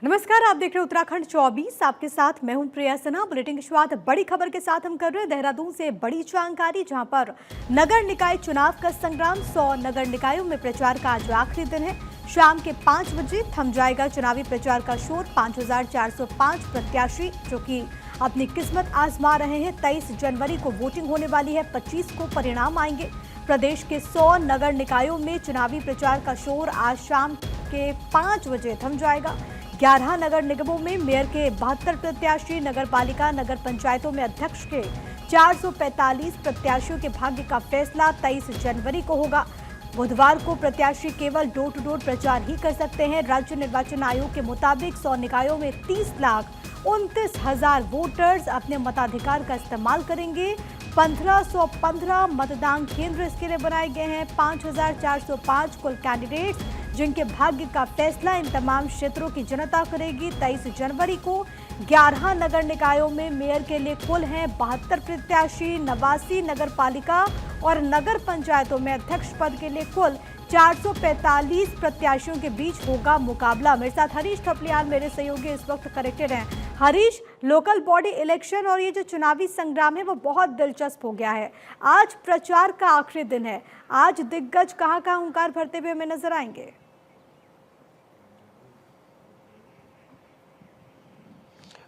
नमस्कार, आप देख रहे हैं उत्तराखंड 24। आपके साथ मैं हूं प्रिया सिन्हा। बुलेटिन की शुरुआत बड़ी खबर के साथ हम कर रहे हैं देहरादून से बड़ी जानकारी, जहां पर नगर निकाय चुनाव का संग्राम 100 नगर निकायों में प्रचार का आज आखिरी दिन है। शाम के 5 बजे थम जाएगा चुनावी प्रचार का शोर। 5405 प्रत्याशी जो कि अपनी किस्मत आजमा रहे हैं। 23 जनवरी को वोटिंग होने वाली है, 25 को परिणाम आएंगे। प्रदेश के 100 नगर निकायों में चुनावी प्रचार का शोर आज शाम के 5 बजे थम जाएगा। 11 नगर निगमों में मेयर के 72 प्रत्याशी, नगर पालिका नगर पंचायतों में अध्यक्ष के 445 प्रत्याशियों के भाग्य का फैसला 23 जनवरी को होगा। बुधवार को प्रत्याशी केवल डोर टू डोर प्रचार ही कर सकते हैं। राज्य निर्वाचन आयोग के मुताबिक 100 निकायों में 30,29,000 वोटर्स अपने मताधिकार का इस्तेमाल करेंगे। 1515 मतदान केंद्र इसके लिए बनाए गए हैं। 5405 कुल कैंडिडेट्स जिनके भाग्य का फैसला इन तमाम क्षेत्रों की जनता करेगी। 23 जनवरी को 11 नगर निकायों में मेयर के लिए कुल हैं 72 प्रत्याशी। 89 नगर पालिका और नगर पंचायतों में अध्यक्ष पद के लिए कुल 445 प्रत्याशियों के बीच होगा मुकाबला। मेरे साथ हरीश थपलियाल मेरे सहयोगी इस वक्त कनेक्टेड हैं। हरीश, लोकल बॉडी इलेक्शन और ये जो चुनावी संग्राम है वो बहुत दिलचस्प हो गया है। आज प्रचार का आखिरी दिन है। आज दिग्गज कहाँ हुंकार भरते हुए हमें नजर आएंगे?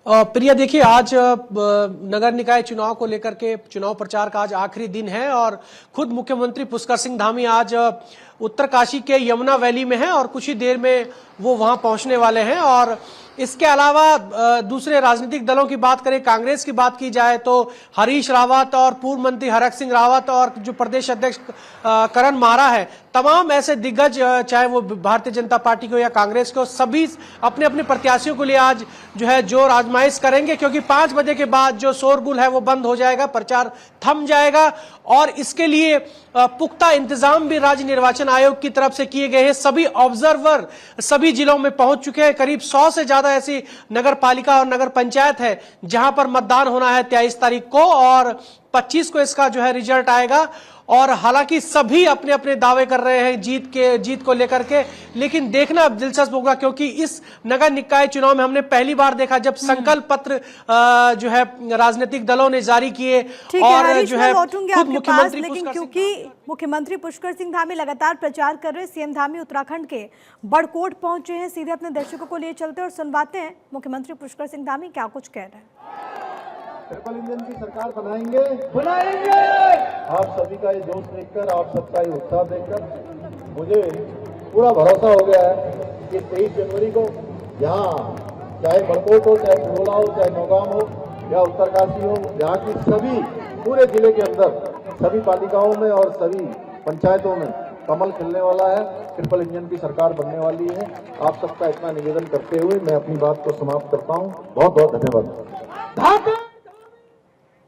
प्रिया, देखिए, आज नगर निकाय चुनाव को लेकर के चुनाव प्रचार का आज आखिरी दिन है और खुद मुख्यमंत्री पुष्कर सिंह धामी आज उत्तरकाशी के यमुना वैली में हैं और कुछ ही देर में वो वहां पहुंचने वाले हैं। और इसके अलावा दूसरे राजनीतिक दलों की बात करें, कांग्रेस की बात की जाए तो हरीश रावत और पूर्व मंत्री हरक सिंह रावत और जो प्रदेश अध्यक्ष करण माहरा है, तमाम ऐसे दिग्गज, चाहे वो भारतीय जनता पार्टी को या कांग्रेस को, सभी अपने अपने प्रत्याशियों के लिए आज जो है जोर आजमाइश करेंगे, क्योंकि 5 बजे के बाद जो शोरगुल है वो बंद हो जाएगा, प्रचार थम जाएगा। और इसके लिए पुख्ता इंतजाम भी राज्य निर्वाचन आयोग की तरफ से किए गए हैं। सभी ऑब्जर्वर सभी जिलों में पहुंच चुके हैं। करीब 100 से ज्यादा ऐसी नगर पालिका और नगर पंचायत है जहां पर मतदान होना है 23 तारीख को और 25 को इसका जो है रिजल्ट आएगा। और हालांकि सभी अपने अपने दावे कर रहे हैं जीत को लेकर के, लेकिन देखना अब दिलचस्प होगा, क्योंकि इस नगर निकाय चुनाव में हमने पहली बार देखा जब संकल्प पत्र जो है राजनीतिक दलों ने जारी किए और जो है खुद मुख्यमंत्री, लेकिन क्योंकि मुख्यमंत्री पुष्कर सिंह धामी लगातार प्रचार कर रहे हैं, सीएम धामी उत्तराखंड के बड़कोट पहुंचे हैं। सीधे अपने दर्शकों को लिए चलते और सुनवाते हैं मुख्यमंत्री पुष्कर सिंह धामी क्या कुछ कह रहे हैं। ट्रिपल इंजन की सरकार बनाएंगे। आप सभी का ये जोश देखकर, आप सबका ये उत्साह देखकर मुझे पूरा भरोसा हो गया है कि 23 जनवरी को यहाँ चाहे बड़कोट हो, चाहे पुरोला हो, चाहे नौगाम हो या उत्तरकाशी हो, यहाँ की सभी पूरे जिले के अंदर सभी पालिकाओं में और सभी पंचायतों में कमल खिलने वाला है। ट्रिपल इंजन की सरकार बनने वाली है। आप सबका इतना निवेदन करते हुए मैं अपनी बात को समाप्त करता हूँ। बहुत बहुत धन्यवाद।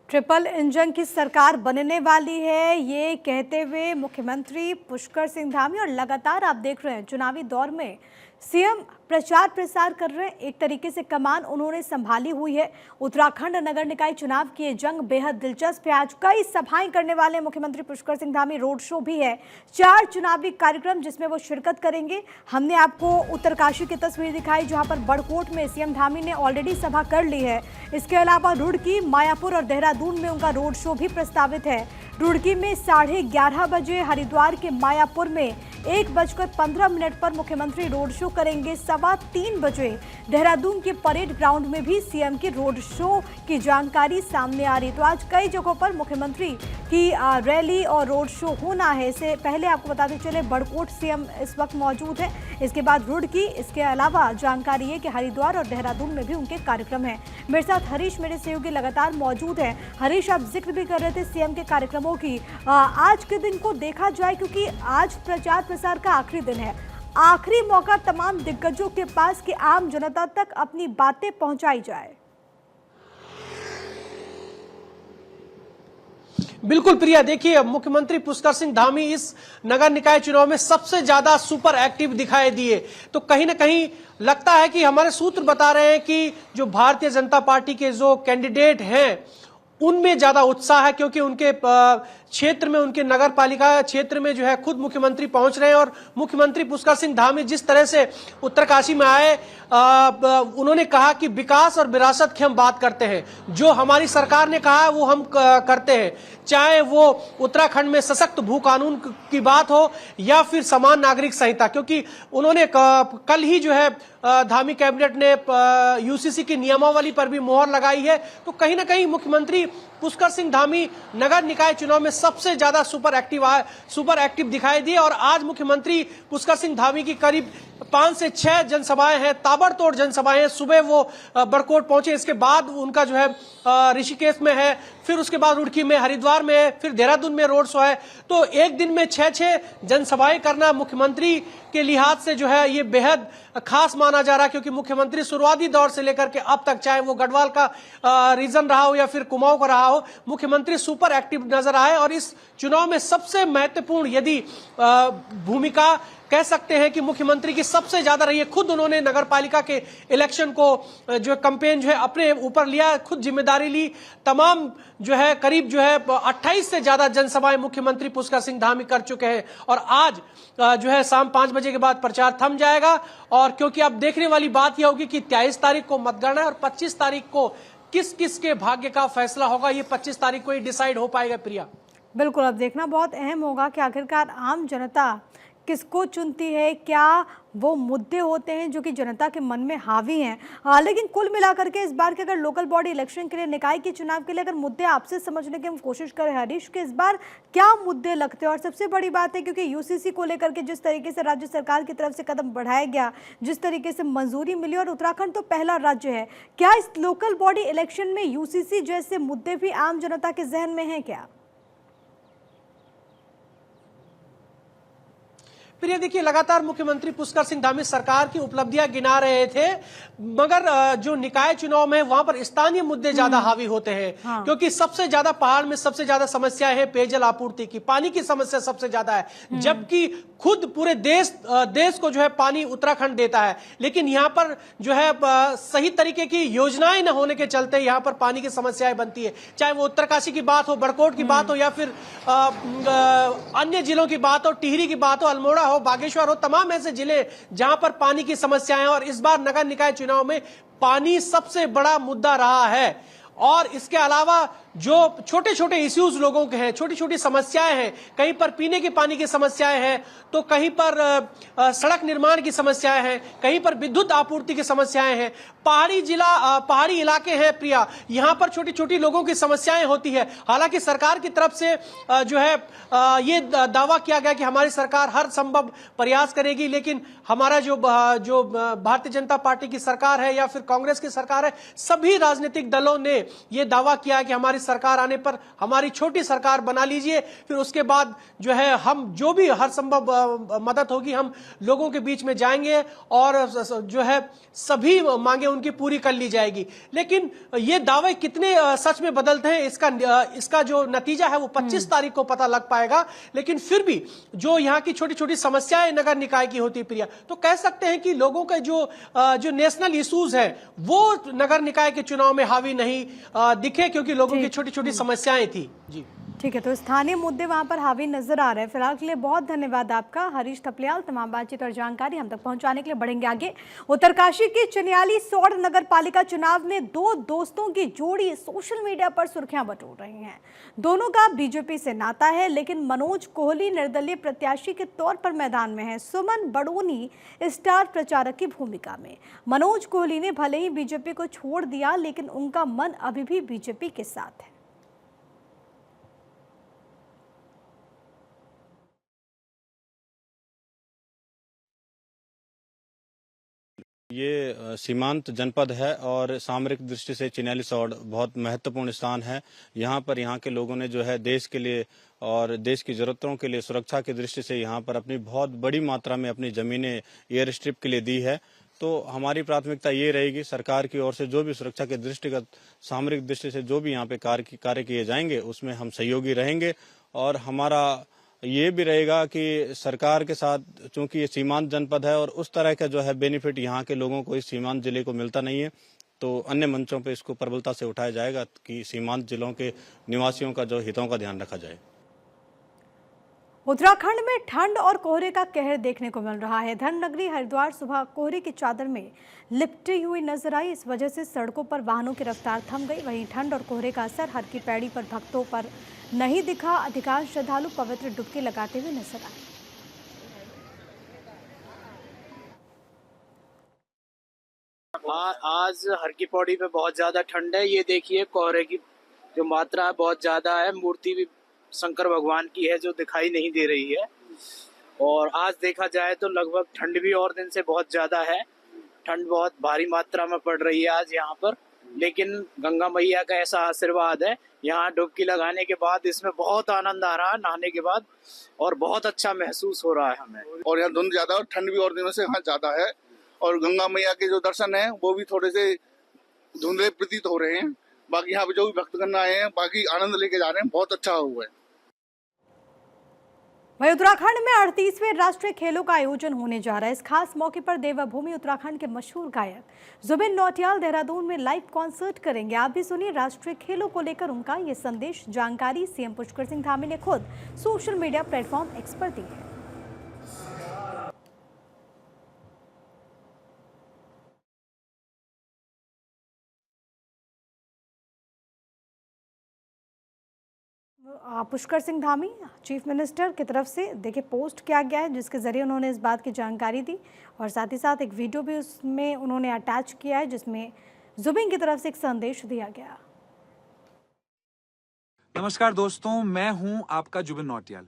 ट्रिपल इंजन की सरकार बनने वाली है, ये कहते हुए मुख्यमंत्री पुष्कर सिंह धामी, और लगातार आप देख रहे हैं चुनावी दौर में सीएम प्रचार प्रसार कर रहे हैं। एक तरीके से कमान उन्होंने संभाली हुई है। उत्तराखंड नगर निकाय चुनाव की ये जंग बेहद दिलचस्प है। आज कई सभाएं करने वाले मुख्यमंत्री पुष्कर सिंह धामी, रोड शो भी है, 4 चुनावी कार्यक्रम जिसमें वो शिरकत करेंगे। हमने आपको उत्तरकाशी की तस्वीर दिखाई जहां पर बड़कोट में सीएम धामी ने ऑलरेडी सभा कर ली है। इसके अलावा रुड़की, मायापुर और देहरादून में उनका रोड शो भी प्रस्तावित है। रुड़की में 11:30 बजे, हरिद्वार के मायापुर में 1:15 पर मुख्यमंत्री रोड शो करेंगे। 3:15 बजे देहरादून के परेड ग्राउंड में भी सीएम के रोड शो की जानकारी सामने आ रही। तो आज कई जगहों पर मुख्यमंत्री की रैली और रोड शो होना है। इससे पहले आपको बताते चले बड़कोट सीएम इस वक्त मौजूद है, इसके बाद रुड़की, इसके अलावा जानकारी है कि हरिद्वार और देहरादून में भी उनके कार्यक्रम हैं। मेरे साथ हरीश मेरे सहयोगी लगातार मौजूद हैं। हरीश, आप जिक्र भी कर रहे थे सीएम के कार्यक्रमों की। आज के दिन को देखा जाए, क्योंकि आज प्रचार प्रसार का आखिरी दिन है, आखिरी मौका तमाम दिग्गजों के पास कि आम जनता तक अपनी बातें पहुंचाई जाए। बिल्कुल प्रिया, देखिए, मुख्यमंत्री पुष्कर सिंह धामी इस नगर निकाय चुनाव में सबसे ज्यादा सुपर एक्टिव दिखाई दिए। तो कहीं ना कहीं लगता है कि हमारे सूत्र बता रहे हैं कि जो भारतीय जनता पार्टी के जो कैंडिडेट हैं उनमें ज्यादा उत्साह है, क्योंकि उनके क्षेत्र में, उनके नगर पालिका क्षेत्र में जो है खुद मुख्यमंत्री पहुंच रहे हैं। और मुख्यमंत्री पुष्कर सिंह धामी जिस तरह से उत्तरकाशी में आए, उन्होंने कहा कि विकास और विरासत की हम बात करते हैं, जो हमारी सरकार ने कहा है वो हम करते हैं, चाहे वो उत्तराखंड में सशक्त भू कानून की बात हो या फिर समान नागरिक संहिता। क्योंकि उन्होंने कल ही जो है धामी कैबिनेट ने यूसीसी की नियमावली पर भी मोहर लगाई है। तो कहीं ना कहीं मुख्यमंत्री पुष्कर सिंह धामी नगर निकाय चुनाव में सबसे ज्यादा सुपर एक्टिव दिखाई दिए। और आज मुख्यमंत्री पुष्कर सिंह धामी की करीब 5 से 6 जनसभाएं हैं, ताबड़तोड़ जनसभाएं हैं। सुबह वो बड़कोट पहुंचे, इसके बाद उनका जो है ऋषिकेश में है, फिर उसके बाद रुड़की में, हरिद्वार में है, फिर देहरादून में रोड शो है। तो एक दिन में 6 जनसभाएं करना मुख्यमंत्री के लिहाज से जो है ये बेहद खास माना जा रहा है। क्योंकि मुख्यमंत्री शुरुआती दौर से लेकर के अब तक, चाहे वो गढ़वाल का रीजन रहा हो या फिर कुमाऊं का रहा हो, मुख्यमंत्री सुपर एक्टिव नजर आए। और इस चुनाव में सबसे महत्वपूर्ण यदि भूमिका कह सकते हैं कि मुख्यमंत्री की सबसे ज्यादा रही है। खुद उन्होंने नगर पालिका के इलेक्शन को जो कैंपेन जो है अपने ऊपर लिया, खुद जिम्मेदारी ली। तमाम जो है करीब जो है 28 से ज्यादा जनसभाएं मुख्यमंत्री पुष्कर सिंह धामी कर चुके हैं। और आज जो है शाम 5 बजे के बाद प्रचार थम जाएगा। और क्योंकि अब देखने वाली बात यह होगी कि 23 तारीख को मतगणना है और 25 तारीख को किस किस के भाग्य का फैसला होगा, ये 25 तारीख को ही डिसाइड हो पाएगा। प्रिया, बिल्कुल, अब देखना बहुत अहम होगा कि आखिरकार आम जनता किसको चुनती है, क्या वो मुद्दे होते हैं जो कि जनता के मन में हावी हैं। लेकिन कुल मिलाकर के इस बार के अगर लोकल बॉडी इलेक्शन के लिए, निकाय के चुनाव के लिए अगर मुद्दे आपसे समझने की हम कोशिश करें हरीश, के इस बार क्या मुद्दे लगते हैं। और सबसे बड़ी बात है क्योंकि यूसीसी को लेकर के जिस तरीके से राज्य सरकार की तरफ से कदम बढ़ाया गया, जिस तरीके से मंजूरी मिली, और उत्तराखंड तो पहला राज्य है, क्या इस लोकल बॉडी इलेक्शन में यूसीसी जैसे मुद्दे भी आम जनता के जहन में है क्या? प्रिय, देखिए लगातार मुख्यमंत्री पुष्कर सिंह धामी सरकार की उपलब्धियां गिना रहे थे, मगर जो निकाय चुनाव में वहां पर स्थानीय मुद्दे ज्यादा हावी होते हैं। हाँ। क्योंकि सबसे ज्यादा पहाड़ में सबसे ज्यादा समस्या है पेयजल आपूर्ति की, पानी की समस्या सबसे ज्यादा है। जबकि खुद पूरे देश को जो है पानी उत्तराखंड देता है, लेकिन यहाँ पर जो है सही तरीके की योजनाएं न होने के चलते यहाँ पर पानी की समस्याएं बनती है। चाहे वो उत्तरकाशी की बात हो, बड़कोट की बात हो, या फिर अन्य जिलों की बात हो, टिहरी की बात हो, अल्मोड़ा हो, बागेश्वर हो, तमाम ऐसे जिले जहां पर पानी की समस्याएं हैं। और इस बार नगर निकाय चुनाव में पानी सबसे बड़ा मुद्दा रहा है। और इसके अलावा जो छोटे छोटे इश्यूज लोगों के हैं, छोटी छोटी समस्याएं हैं, कहीं पर पीने के पानी की समस्याएं हैं, तो कहीं पर सड़क निर्माण की समस्याएं हैं, कहीं पर विद्युत आपूर्ति की समस्याएं हैं। पहाड़ी इलाके हैं प्रिया, यहां पर छोटी छोटी लोगों की समस्याएं होती है। हालांकि सरकार की तरफ से जो है ये दावा किया गया कि हमारी सरकार हर संभव प्रयास करेगी, लेकिन हमारा जो भारतीय जनता पार्टी की सरकार है या फिर कांग्रेस की सरकार है, सभी राजनीतिक दलों ने ये दावा किया कि हमारी सरकार आने पर हमारी छोटी सरकार बना लीजिए, फिर उसके बाद जो है हम जो भी हर संभव मदद होगी हम लोगों के बीच में जाएंगे और जो है सभी मांगे उनकी पूरी कर ली जाएगी। लेकिन ये दावे कितने सच में बदलते हैं, इसका जो नतीजा है वो 25 तारीख को पता लग पाएगा। लेकिन फिर भी जो यहाँ की छोटी छोटी समस्याएं नगर निकाय की होती प्रिया, तो कह सकते हैं कि लोगों के जो नेशनल इश्यूज है वो नगर निकाय के चुनाव में हावी नहीं दिखे, क्योंकि लोगों की छोटी छोटी समस्याएं थी। जी ठीक है, तो स्थानीय मुद्दे वहां पर हावी नजर आ रहे हैं। फिलहाल के लिए बहुत धन्यवाद आपका हरीश थपलियाल, तमाम बातचीत और जानकारी हम तक पहुंचाने के लिए। बढ़ेंगे आगे। उत्तरकाशी की चनियाली सौड़ नगर पालिका चुनाव में 2 दोस्तों की जोड़ी सोशल मीडिया पर सुर्खियां बटोर रही हैं। दोनों का बीजेपी से नाता है, लेकिन मनोज कोहली निर्दलीय प्रत्याशी के तौर पर मैदान में है, सुमन बड़ोनी स्टार प्रचारक की भूमिका में। मनोज कोहली ने भले ही बीजेपी को छोड़ दिया, लेकिन उनका मन अभी भी बीजेपी के साथ है। ये सीमांत जनपद है और सामरिक दृष्टि से चिन्याली सौड़ बहुत महत्वपूर्ण स्थान है। यहाँ पर यहाँ के लोगों ने जो है देश के लिए और देश की जरूरतों के लिए सुरक्षा की दृष्टि से यहाँ पर अपनी बहुत बड़ी मात्रा में अपनी जमीनें एयर स्ट्रिप के लिए दी है। तो हमारी प्राथमिकता ये रहेगी, सरकार की ओर से जो भी सुरक्षा के दृष्टिगत सामरिक दृष्टि से जो भी यहाँ पे कार्य किए जाएंगे उसमें हम सहयोगी रहेंगे। और हमारा ये भी रहेगा कि सरकार के साथ, चूंकि ये सीमांत जनपद है और उस तरह का जो है बेनिफिट यहाँ के लोगों को इस सीमांत जिले को मिलता नहीं है, तो अन्य मंचों पे इसको प्रबलता से उठाया जाएगा कि सीमांत जिलों के निवासियों का जो हितों का ध्यान रखा जाए। उत्तराखंड में ठंड और कोहरे का कहर देखने को मिल रहा है। धर्मनगरी हरिद्वार सुबह कोहरे की चादर में लिपटी हुई नजर आई। इस वजह से सड़कों पर वाहनों की रफ्तार थम गई। वहीं ठंड और कोहरे का असर हर की पैड़ी पर भक्तों पर नहीं दिखा। अधिकांश श्रद्धालु पवित्र डुबकी लगाते हुए नजर आए। आज हर की पौड़ी पे बहुत ज्यादा ठंड है। ये देखिए कोहरे की जो मात्रा है बहुत ज्यादा है। मूर्ति भी शंकर भगवान की है जो दिखाई नहीं दे रही है। और आज देखा जाए तो लगभग ठंड भी और दिन से बहुत ज्यादा है। ठंड बहुत भारी मात्रा में पड़ रही है आज यहाँ पर, लेकिन गंगा मैया का ऐसा आशीर्वाद है। यहाँ डुबकी लगाने के बाद इसमें बहुत आनंद आ रहा है, नहाने के बाद, और बहुत अच्छा महसूस हो रहा है हमें। और यहाँ धुंध ज्यादा और ठंड भी और दिनों से यहाँ ज्यादा है। और गंगा मैया के जो दर्शन है वो भी थोड़े से धुंधले प्रतीत हो रहे हैं। बाकी यहाँ पे जो भी भक्तगण आए हैं बाकी आनंद लेके जा रहे हैं, बहुत अच्छा हुआ है। वहीं उत्तराखंड में 38वें राष्ट्रीय खेलों का आयोजन होने जा रहा है। इस खास मौके पर देवभूमि उत्तराखंड के मशहूर गायक जुबिन नौटियाल देहरादून में लाइव कॉन्सर्ट करेंगे। आप भी सुनिए राष्ट्रीय खेलों को लेकर उनका ये संदेश। जानकारी सीएम पुष्कर सिंह धामी ने खुद सोशल मीडिया प्लेटफॉर्म एक्स पर दी है। पुष्कर सिंह धामी चीफ मिनिस्टर की तरफ से देखिए पोस्ट किया गया है, जिसके जरिए उन्होंने इस बात की जानकारी दी। और साथ ही साथ एक वीडियो भी उसमें उन्होंने अटैच किया है, जिसमें जुबिन की तरफ से एक संदेश दिया गया। नमस्कार दोस्तों, मैं हूं आपका जुबिन नौटियाल।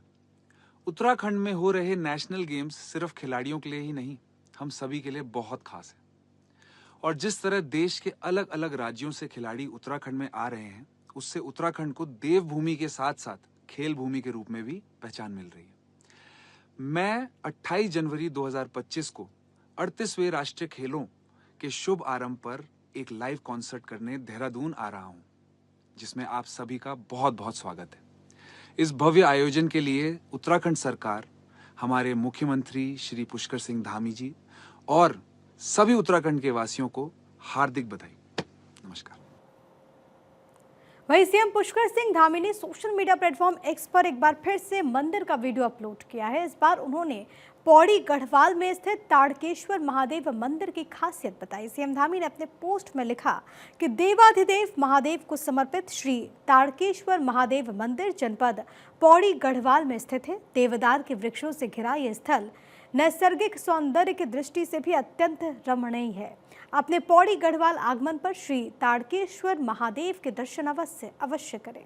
उत्तराखंड में हो रहे नेशनल गेम्स सिर्फ खिलाड़ियों के लिए ही नहीं, हम सभी के लिए बहुत खास है। और जिस तरह देश के अलग अलग राज्यों से खिलाड़ी उत्तराखंड में आ रहे हैं, उससे उत्तराखंड को देवभूमि के साथ साथ खेल भूमि के रूप में भी पहचान मिल रही है। मैं 28 जनवरी 2025 को 38वें राष्ट्रीय खेलों के शुभ आरंभ पर एक लाइव कॉन्सर्ट करने देहरादून आ रहा हूं, जिसमें आप सभी का बहुत बहुत स्वागत है। इस भव्य आयोजन के लिए उत्तराखंड सरकार, हमारे मुख्यमंत्री श्री पुष्कर सिंह धामी जी और सभी उत्तराखंड के वासियों को हार्दिक बधाई। नमस्कार। वहीं सीएम पुष्कर सिंह धामी ने सोशल मीडिया प्लेटफॉर्म एक्स पर एक बार फिर से मंदिर का वीडियो अपलोड किया है। इस बार उन्होंने पौड़ी गढ़वाल में स्थित ताड़केश्वर महादेव मंदिर की खासियत बताई। सीएम धामी ने अपने पोस्ट में लिखा कि देवाधिदेव महादेव को समर्पित श्री ताड़केश्वर महादेव मंदिर जनपद पौड़ी गढ़वाल में स्थित है। देवदार के वृक्षों से घिरा यह स्थल नैसर्गिक सौंदर्य की दृष्टि से भी अत्यंत रमणीय है। अपने पौड़ी गढ़वाल आगमन पर श्री ताड़केश्वर महादेव के दर्शन अवश्य करें।